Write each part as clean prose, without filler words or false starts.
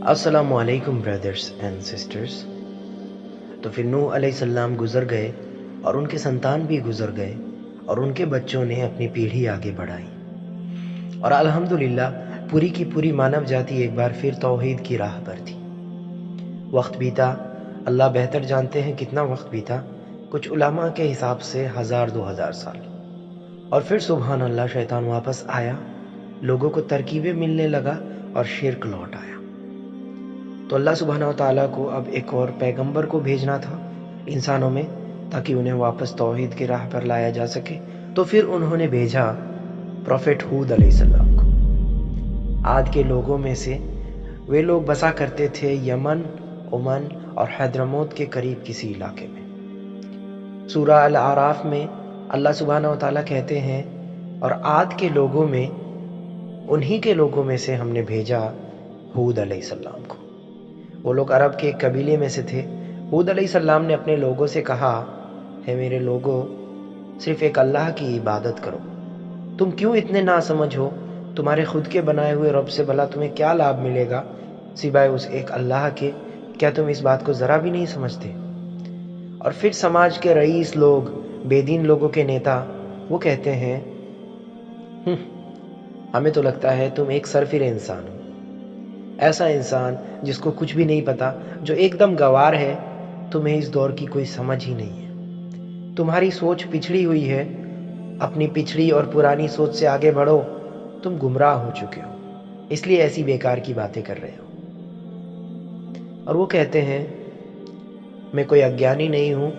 السلام علیکم brothers and sisters. تو پھر نوح علیہ السلام گزر گئے اور ان کے سنتان بھی گزر گئے اور ان کے بچوں نے اپنی پیڑھی آگے بڑھائی، اور الحمدللہ پوری کی پوری مانو جاتی ایک بار پھر توحید کی راہ پر تھی۔ وقت بیتا، اللہ بہتر جانتے ہیں کتنا وقت بیتا، کچھ علماء کے حساب سے 1000-2000 سال، اور پھر سبحان اللہ شیطان واپس آیا، لوگوں کو ترکیبیں ملنے لگا اور شرک لوٹ آیا۔ تو اللہ سبحانہ وتعالیٰ کو اب ایک اور پیغمبر کو بھیجنا تھا انسانوں میں، تاکہ انہیں واپس توحید کی راہ پر لایا جا سکے۔ تو پھر انہوں نے بھیجا پروفیٹ ہود علیہ السلام کو۔ عاد کے لوگوں میں سے وہ لوگ بسا کرتے تھے یمن، عمان اور حضرموت کے قریب کسی علاقے میں۔ سورہ الاعراف میں اللہ سبحانہ وتعالیٰ کہتے ہیں، اور عاد کے لوگوں میں انہی کے لوگوں میں سے ہم نے بھیجا ہود علیہ السلام کو۔ وہ لوگ عرب کے ایک قبیلے میں سے تھے۔ ہود علیہ السلام نے اپنے لوگوں سے کہا، ہے میرے لوگوں، صرف ایک اللہ کی عبادت کرو۔ تم کیوں اتنے ناسمجھ ہو؟ تمہارے خود کے بنائے ہوئے رب سے بھلا تمہیں کیا لابھ ملے گا سوائے اس ایک اللہ کے؟ کیا تم اس بات کو ذرا بھی نہیں سمجھتے؟ اور پھر سماج کے رئیس لوگ، بے دین لوگوں کے نیتا، وہ کہتے ہیں، ہمیں تو لگتا ہے تم ایک سرفر انسان ہو، ایسا انسان جس کو کچھ بھی نہیں پتا، جو ایک دم گوار ہے۔ تمہیں اس دور کی کوئی سمجھ ہی نہیں ہے، تمہاری سوچ پچھڑی ہوئی ہے، اپنی پچھڑی اور پرانی سوچ سے آگے بڑھو، تم گمراہ ہو چکے ہو، اس لیے ایسی بیکار کی باتیں کر رہے ہو۔ اور وہ کہتے ہیں، میں کوئی اگیانی نہیں ہوں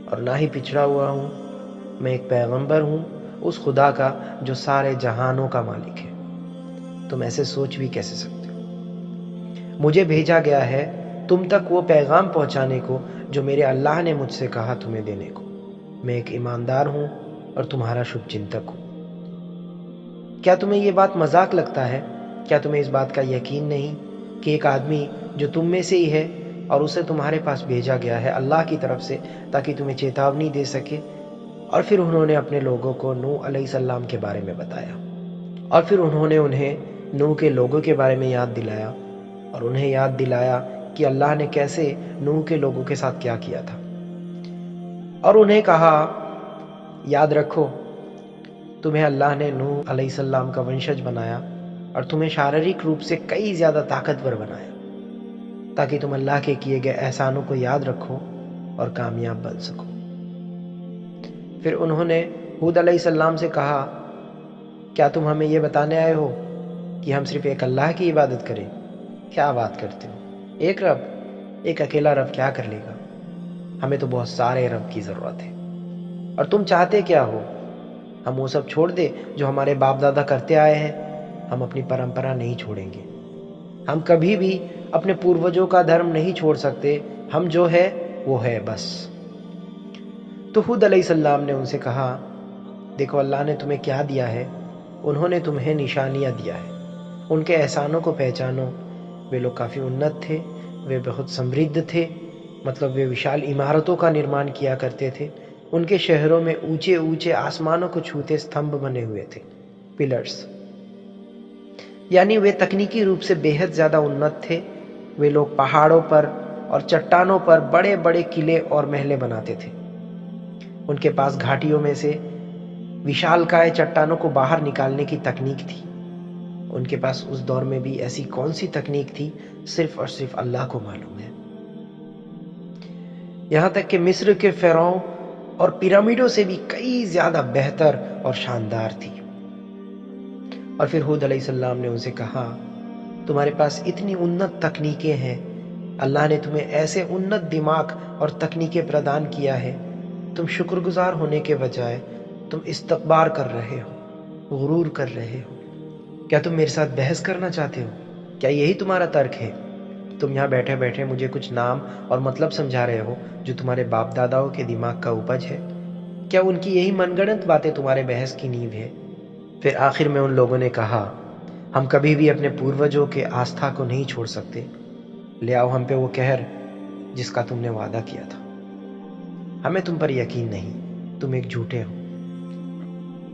اور نہ ہی پچھڑا ہوا ہوں، میں ایک پیغمبر ہوں اس خدا کا جو سارے جہانوں کا مالک ہے۔ تم ایسے سوچ بھی کیسے سکتے ہو؟ مجھے بھیجا گیا ہے تم تک وہ پیغام پہنچانے کو جو میرے اللہ نے مجھ سے کہا تمہیں دینے کو۔ میں ایک ایماندار ہوں اور تمہارا شبھ چنتک ہوں۔ کیا تمہیں یہ بات مذاق لگتا ہے؟ کیا تمہیں اس بات کا یقین نہیں کہ ایک آدمی جو تم میں سے ہی ہے اور اسے تمہارے پاس بھیجا گیا ہے اللہ کی طرف سے تاکہ تمہیں چیتاونی دے سکے؟ اور پھر انہوں نے اپنے لوگوں کو نوح علیہ السلام کے بارے میں بتایا، اور پھر انہوں نے انہیں نوح کے لوگوں کے بارے میں یاد دلایا، اور انہیں یاد دلایا کہ اللہ نے کیسے نوح کے لوگوں کے ساتھ کیا کیا تھا، اور انہیں کہا، یاد رکھو تمہیں اللہ نے نوح علیہ السلام کا ونشج بنایا اور تمہیں شاریرک روپ سے کئی زیادہ طاقتور بنایا تاکہ تم اللہ کے کیے گئے احسانوں کو یاد رکھو اور کامیاب بن سکو۔ پھر انہوں نے ہود علیہ السلام سے کہا، کیا تم ہمیں یہ بتانے آئے ہو کہ ہم صرف ایک اللہ کی عبادت کریں؟ کیا بات کرتے ہو؟ ایک رب، ایک اکیلا رب کیا کر لے گا؟ ہمیں تو بہت سارے رب کی ضرورت ہے۔ اور تم چاہتے کیا ہو؟ ہم وہ سب چھوڑ دے جو ہمارے باپ دادا کرتے آئے ہیں؟ ہم اپنی پرمپرا نہیں چھوڑیں گے، ہم کبھی بھی اپنے پوروجوں کا دھرم نہیں چھوڑ سکتے، ہم جو ہے وہ ہے بس۔ تو ہود علیہ السلام نے ان سے کہا، دیکھو اللہ نے تمہیں کیا دیا ہے، انہوں نے تمہیں نشانیاں دیا ہے، ان کے احسانوں کو پہچانو۔ وہ لوگ کافی انت تھے، وہ بہت سمردھ تھے، مطلب وہ وشال عمارتوں کا نرمان کیا کرتے تھے۔ ان کے شہروں میں اونچے اونچے آسمانوں کو چھوتے ستمبھ بنے ہوئے تھے، پلرز، یعنی وہ تکنیکی روپ سے بے حد زیادہ انت تھے۔ وہ لوگ پہاڑوں پر اور چٹانوں پر بڑے بڑے قلعے اور محلیں بناتے تھے۔ ان کے پاس گھاٹیوں میں سے وشال کائے چٹانوں کو باہر نکالنے کی تکنیک تھی۔ ان کے پاس اس دور میں بھی ایسی کون سی تکنیک تھی، صرف اور صرف اللہ کو معلوم ہے۔ یہاں تک کہ مصر کے فرعون اور پیرامڈوں سے بھی کئی زیادہ بہتر اور شاندار تھی۔ اور پھر ہود علیہ السلام نے ان سے کہا، تمہارے پاس اتنی انت تکنیکیں ہیں، اللہ نے تمہیں ایسے انت دماغ اور تکنیکیں پردان کیا ہے، تم شکر گزار ہونے کے بجائے تم استکبار کر رہے ہو، غرور کر رہے ہو۔ کیا تم میرے ساتھ بحث کرنا چاہتے ہو؟ کیا یہی تمہارا ترک ہے؟ تم یہاں بیٹھے بیٹھے مجھے کچھ نام اور مطلب سمجھا رہے ہو جو تمہارے باپ داداؤں کے دماغ کا اپج ہے؟ کیا ان کی یہی من گڑنت باتیں تمہارے بحث کی نیو ہے؟ پھر آخر میں ان لوگوں نے کہا، ہم کبھی بھی اپنے پوروجوں کے آستھا کو نہیں چھوڑ سکتے، لے آؤ ہم پہ وہ قہر جس کا تم نے وعدہ کیا تھا۔ ہمیں تم پر یقین نہیں، تم ایک جھوٹے ہو۔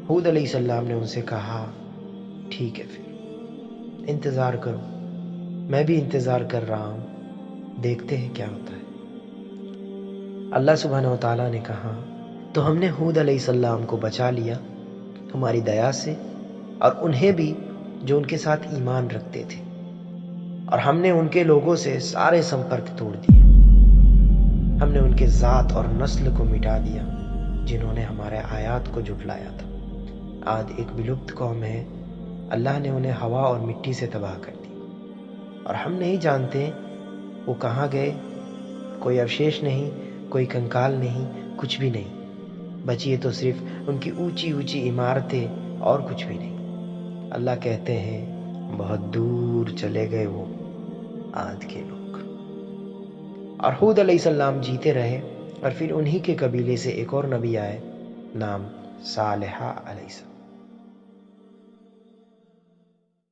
ہود علیہ السلام نے ان سے کہا، ٹھیک ہے پھر انتظار کرو، میں بھی انتظار کر رہا ہوں، دیکھتے ہیں کیا ہوتا ہے۔ اللہ سبحانہ و تعالیٰ نے کہا، تو ہم نے ہود علیہ السلام کو بچا لیا ہماری دیا سے، اور انہیں بھی جو ان کے ساتھ ایمان رکھتے تھے، اور ہم نے ان کے لوگوں سے سارے سمپرک توڑ دیے۔ ہم نے ان کے ذات اور نسل کو مٹا دیا جنہوں نے ہمارے آیات کو جھٹلایا تھا۔ عاد ایک بلپت قوم ہے، اللہ نے انہیں ہوا اور مٹی سے تباہ کر دی، اور ہم نہیں جانتے وہ کہاں گئے۔ کوئی اوشیش نہیں، کوئی کنکال نہیں، کچھ بھی نہیں بچی ہے، تو صرف ان کی اونچی اونچی عمارتیں اور کچھ بھی نہیں۔ اللہ کہتے ہیں بہت دور چلے گئے وہ عاد کے لوگ۔ اور ہود علیہ السلام جیتے رہے، اور پھر انہی کے قبیلے سے ایک اور نبی آئے، نام صالحہ علیہ السلام۔